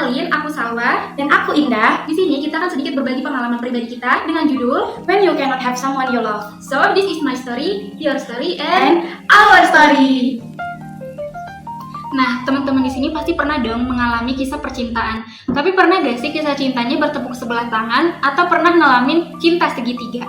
Kenalin, aku Salwa Dan aku Indah. Di sini kita akan sedikit berbagi pengalaman pribadi kita dengan judul When you cannot have someone you love. So this is my story, your story, And our story. Nah, teman-teman di sini pasti pernah dong mengalami kisah percintaan. Tapi pernah gak sih kisah cintanya bertepuk sebelah tangan atau pernah ngalamin cinta segitiga?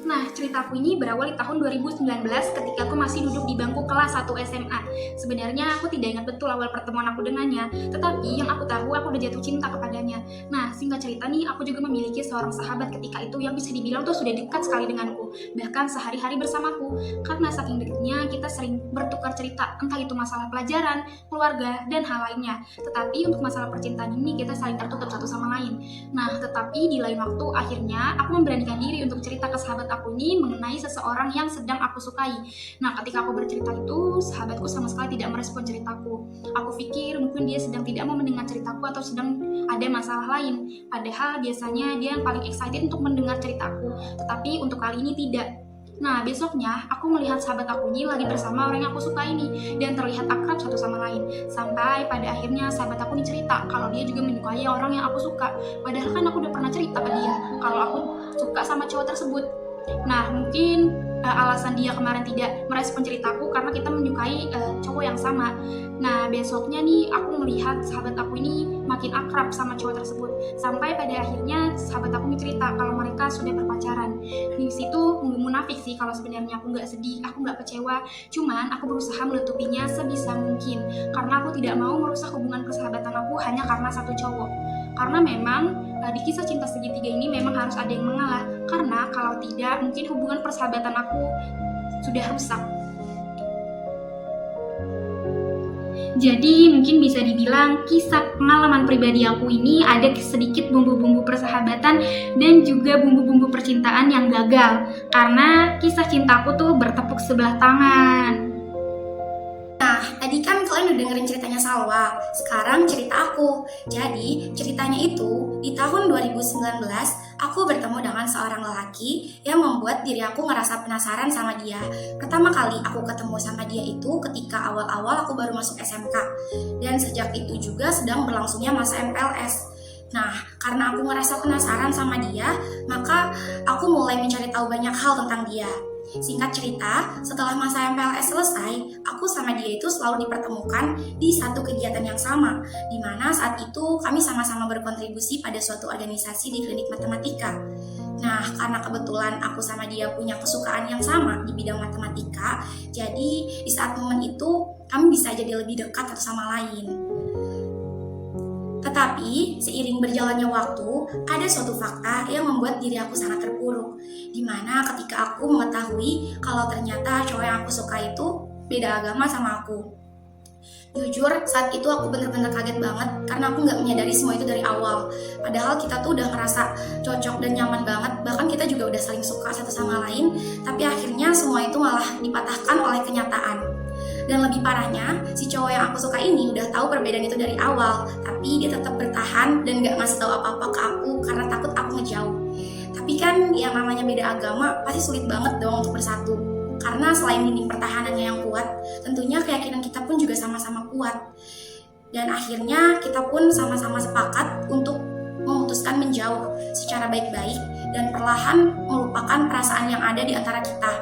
Nah, ceritaku ini berawal di tahun 2019 ketika aku masih duduk di bangku kelas 1 SMA. Sebenarnya aku tidak ingat betul awal pertemuan aku dengannya, tetapi yang aku tahu aku udah jatuh cinta kepadanya. Nah, singkat cerita nih, aku juga memiliki seorang sahabat ketika itu yang bisa dibilang tuh sudah dekat sekali denganku, bahkan sehari-hari bersamaku. Karena saking dekatnya, kita sering bertukar cerita, entah itu masalah pelajaran, keluarga, dan hal lainnya. Tetapi untuk masalah percintaan ini, kita saling tertutup satu sama lain. Nah, tetapi di lain waktu, akhirnya aku memberanikan diri untuk cerita ke sahabat aku ini mengenai seseorang yang sedang aku sukai. Nah, ketika aku bercerita itu, sahabatku sama sekali tidak merespon ceritaku. Aku pikir mungkin dia sedang tidak mau mendengar ceritaku atau sedang ada masalah lain. Padahal biasanya dia yang paling excited untuk mendengar ceritaku. Tetapi untuk kali ini tidak. Nah, besoknya aku melihat sahabat aku ini lagi bersama orang yang aku suka ini dan terlihat akrab satu sama lain. Sampai pada akhirnya sahabat aku ini cerita kalau dia juga menyukai orang yang aku suka. Padahal kan aku udah pernah cerita ke dia kalau aku suka sama cowok tersebut. Nah, mungkin alasan dia kemarin tidak merespon ceritaku karena kita menyukai cowok yang sama. Nah, besoknya nih aku melihat sahabat aku ini makin akrab sama cowok tersebut. Sampai pada akhirnya sahabat aku ini cerita kalau mereka sudah berpacaran. Di situ munafik sih kalau sebenarnya aku nggak sedih, aku nggak kecewa. Cuman aku berusaha menutupinya sebisa mungkin karena aku tidak mau merusak hubungan persahabatan aku hanya karena satu cowok. Karena memang di kisah cinta segitiga ini memang harus ada yang mengalah. Karena kalau tidak, mungkin hubungan persahabatan aku sudah rusak. Jadi mungkin bisa dibilang kisah pengalaman pribadi aku ini ada sedikit bumbu-bumbu persahabatan dan juga bumbu-bumbu percintaan yang gagal. Karena kisah cintaku tuh bertepuk sebelah tangan. Nah, tadi kan kalian udah dengerin ceritanya Salwa. Sekarang cerita aku. Jadi, ceritanya itu di tahun 2019 aku bertemu dengan seorang lelaki yang membuat diri aku ngerasa penasaran sama dia. Pertama kali aku ketemu sama dia itu ketika awal-awal aku baru masuk SMK. Dan sejak itu juga sedang berlangsungnya masa MPLS. Nah, karena aku ngerasa penasaran sama dia, maka aku mulai mencari tahu banyak hal tentang dia. Singkat cerita, setelah masa MPLS selesai, aku sama dia itu selalu dipertemukan di satu kegiatan yang sama, di mana saat itu kami sama-sama berkontribusi pada suatu organisasi di klinik matematika. Nah, karena kebetulan aku sama dia punya kesukaan yang sama di bidang matematika, jadi di saat momen itu kami bisa jadi lebih dekat satu sama lain. Tetapi, seiring berjalannya waktu, ada suatu fakta yang membuat diri aku sangat terpuruk. Dimana ketika aku mengetahui kalau ternyata cowok yang aku suka itu beda agama sama aku. Jujur, saat itu aku bener-bener kaget banget karena aku gak menyadari semua itu dari awal. Padahal kita tuh udah ngerasa cocok dan nyaman banget, bahkan kita juga udah saling suka satu sama lain. Tapi akhirnya semua itu malah dipatahkan oleh kenyataan. Dan lebih parahnya, si cowok yang aku suka ini udah tahu perbedaan itu dari awal, tapi dia tetap bertahan dan gak ngasih tahu apa-apa ke aku karena takut aku ngejauh. Tapi kan yang namanya beda agama pasti sulit banget dong untuk bersatu. Karena selain dinding pertahanannya yang kuat, tentunya keyakinan kita pun juga sama-sama kuat. Dan akhirnya kita pun sama-sama sepakat untuk memutuskan menjauh secara baik-baik dan perlahan melupakan perasaan yang ada di antara kita.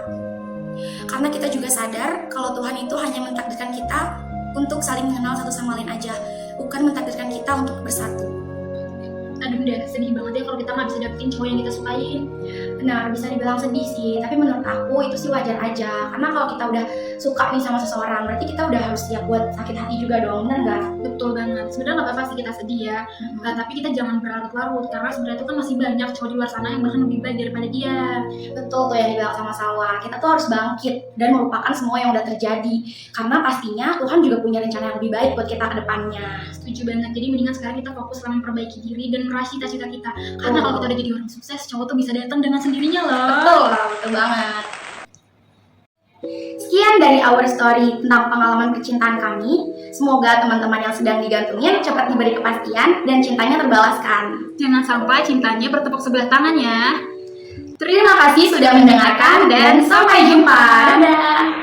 Karena kita juga sadar kalau Tuhan itu hanya mentakdirkan kita untuk saling mengenal satu sama lain aja, bukan mentakdirkan kita untuk bersatu. Aduh, udah sedih banget ya kalau kita nggak bisa dapetin cowok yang kita sukain. Benar, bisa dibilang sedih sih, tapi menurut aku itu sih wajar aja. Karena kalau kita udah suka nih sama seseorang, berarti kita udah harus siap buat sakit hati juga dong, benar nggak? Betul banget. Sebenarnya nggak apa-apa sih kita sedih ya, tapi kita jangan berlarut-larut karena sebenarnya itu kan masih banyak cowok di luar sana yang bahkan lebih baik daripada dia. Betul tuh yang dibilang sama Salwa. Kita tuh harus bangkit dan melupakan semua yang udah terjadi. Karena pastinya Tuhan juga punya rencana yang lebih baik buat kita ke depannya. Setuju banget. Jadi mendingan sekarang kita fokus dalam memperbaiki diri dan meraih cita-cita kita. Karena kalau kita udah jadi orang sukses, cowok tuh bisa datang dengan sendirinya loh. Betul banget. Sekian dari our story tentang pengalaman percintaan kami. Semoga teman-teman yang sedang digantungin cepat diberi kepastian dan cintanya terbalaskan. Jangan sampai cintanya bertepuk sebelah tangan ya. Terima kasih sudah mendengarkan dan sampai jumpa. Dadah.